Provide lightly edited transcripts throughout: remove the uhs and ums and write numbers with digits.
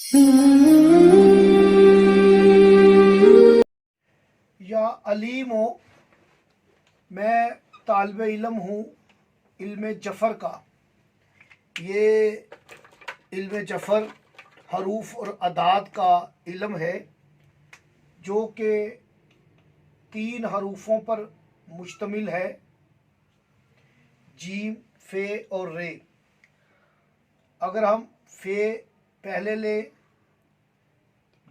या अलीम हो, मैं तालिब इल्म हूँ इल्म जफ़र का। ये इल्म जफ़र हरूफ और अदाद का इल्म है जो कि 3 हरूफों पर मुश्तमिल है, जीम, फे और रे। अगर हम फे पहले ले,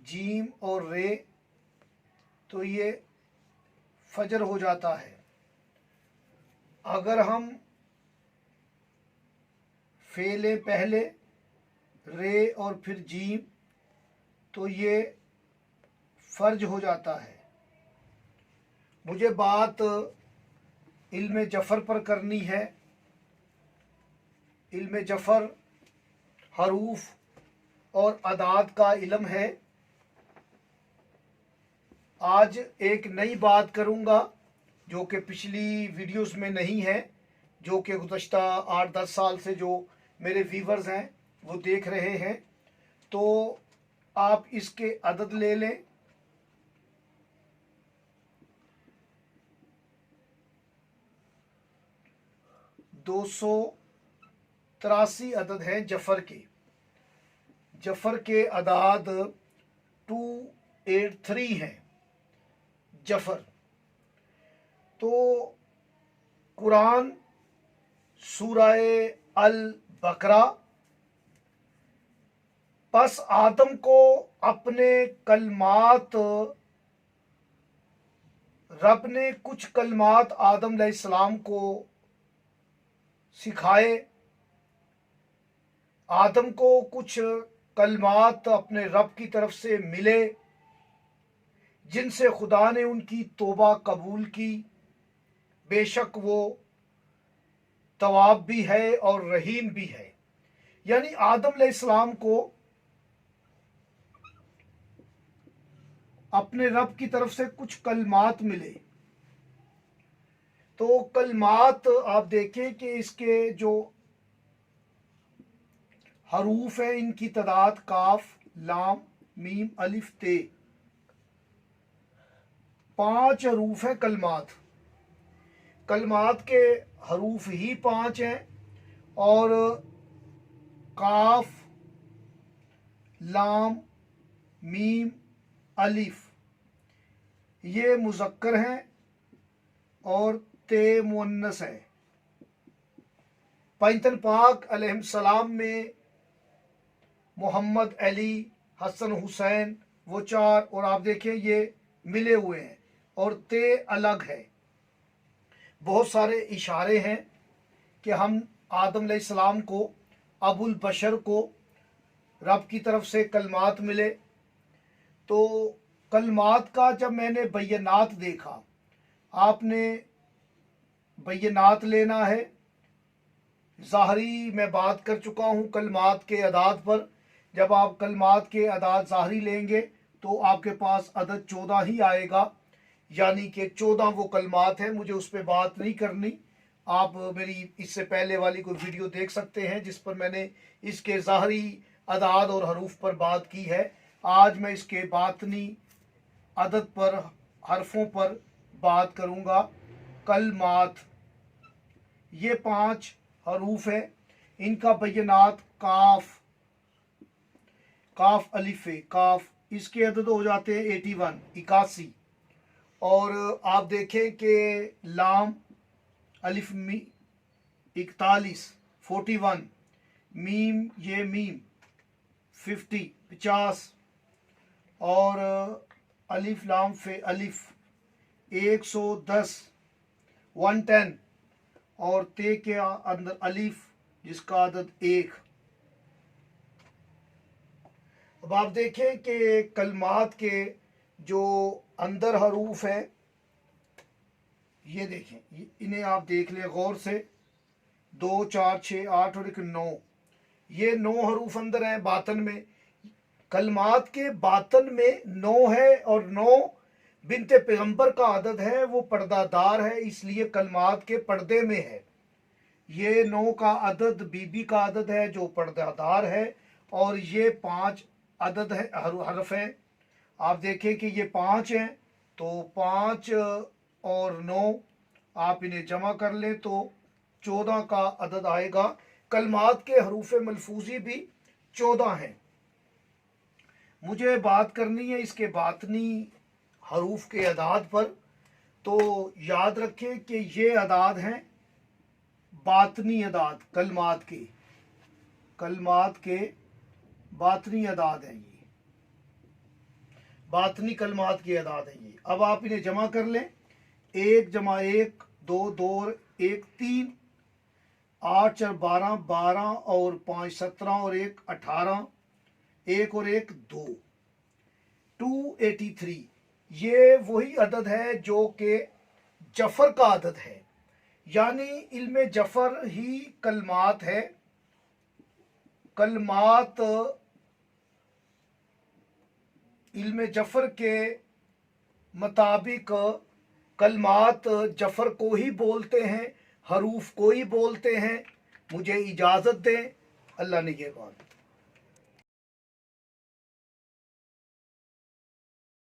जीम और रे, तो ये फजर हो जाता है। अगर हम फे ले पहले, रे और फिर जीम, तो ये फर्ज हो जाता है। मुझे बात इल्म जफ़र पर करनी है। इल्म जफ़र हरूफ और अदाद का इल्म है। आज एक नई बात करूंगा जो कि पिछली वीडियोस में नहीं है, जो कि गुज़श्ता 8-10 साल से जो मेरे व्यूवर्स हैं वो देख रहे हैं। तो आप इसके अदद ले लें। 283 अदद हैं जफ़र के। जफ़र के अदाद 283 हैं जफ़र। तो कुरान सूरह अल बकरा, बस आदम को अपने कलमात, रब ने कुछ कलमात आदम अलैहिस्सलाम को सिखाए। आदम को कुछ कलमात अपने रब की तरफ से मिले जिनसे खुदा ने उनकी तौबा कबूल की। बेशक वो तवाब भी है और रहीम भी है। यानी आदम अलैहिस्सलाम को अपने रब की तरफ से कुछ कलमात मिले। तो कलमात आप देखें कि इसके जो हरूफ है, इनकी तादाद काफ, लाम, मीम, अलिफ, ते, 5 हरूफ है कलमात। कलमात के हरूफ ही 5 हैं और काफ, लाम, मीम, अलिफ ये मुज़क्कर हैं और ते मुअन्नस है। पैगंबर पाक अलैहिस्सलाम में मोहम्मद, अली, हसन, हुसैन, वो 4, और आप देखें ये मिले हुए हैं और ते अलग है। बहुत सारे इशारे हैं कि हम आदम अलैहिस्सलाम को, अबुल बशर को रब की तरफ से कलमात मिले। तो कलमात का जब मैंने बय्यनात देखा, आपने बय्यनात लेना है। ज़ाहरी मैं बात कर चुका हूँ कलमात के अदाद पर। जब आप कलमात के अदाद ज़ाहरी लेंगे तो आपके पास अदद 14 ही आएगा, यानी कि 14 वो कलमात हैं। मुझे उस पर बात नहीं करनी। आप मेरी इससे पहले वाली कोई वीडियो देख सकते हैं जिस पर मैंने इसके ज़ाहरी अदाद और हरूफ पर बात की है। आज मैं इसके बातनी अदद पर, हरफों पर बात करूँगा। कलमात ये 5 हरूफ है। इनका बय्यनात काफ, काफ अलिफ है, काफ, इसके अदद हो जाते हैं 81, 81। और आप देखें कि लाम, अलिफ, मी 41, 41, मीम, ये मीम 50, 50, और अलिफ, लाम, फे, अलिफ 110, 110, और ते के अंदर अलिफ जिसका अदद 1। अब आप देखें कि कलमात के जो अंदर हरूफ हैं, ये देखें, इन्हें आप देख लें गौर से। 2, 4, 6, 8 और 9, ये 9 हरूफ अंदर हैं बातन में। कलमात के बातन में 9 है और 9 बिनते पैगंबर का अदद है, वो पर्दादार है, इसलिए कलमात के पर्दे में है। ये 9 का अदद बीबी का अदद है जो पर्दादार है, और ये 5 अदद है, हरफ है। आप देखें कि ये 5 हैं, तो 5 और 9 आप इन्हें जमा कर लें तो 14 का अदद आएगा। कलमात के हरूफ मलफूजी भी 14 हैं। मुझे बात करनी है इसके बातनी हरूफ के अदाद पर। तो याद रखें कि ये अदाद हैं बातनी अदाद, कलमात के बातनी अदाद हैं, ये बातनी कलमात की अदाद हैं ये। अब आप इन्हें जमा कर लें। 1 जमा 1 2, 2 और 1 3, 8 4 12, 12 और 5 17 और 1 18, 1 और 1 2, 283। ये वही अदद है जो कि जफर का अदद है, यानी इल्म जफर ही कलमात है। कलमात इल्म जफर के मुताबिक कलमात जफर को ही बोलते हैं, हरूफ को ही बोलते हैं। मुझे इजाज़त दें। अल्लाह ने ये बात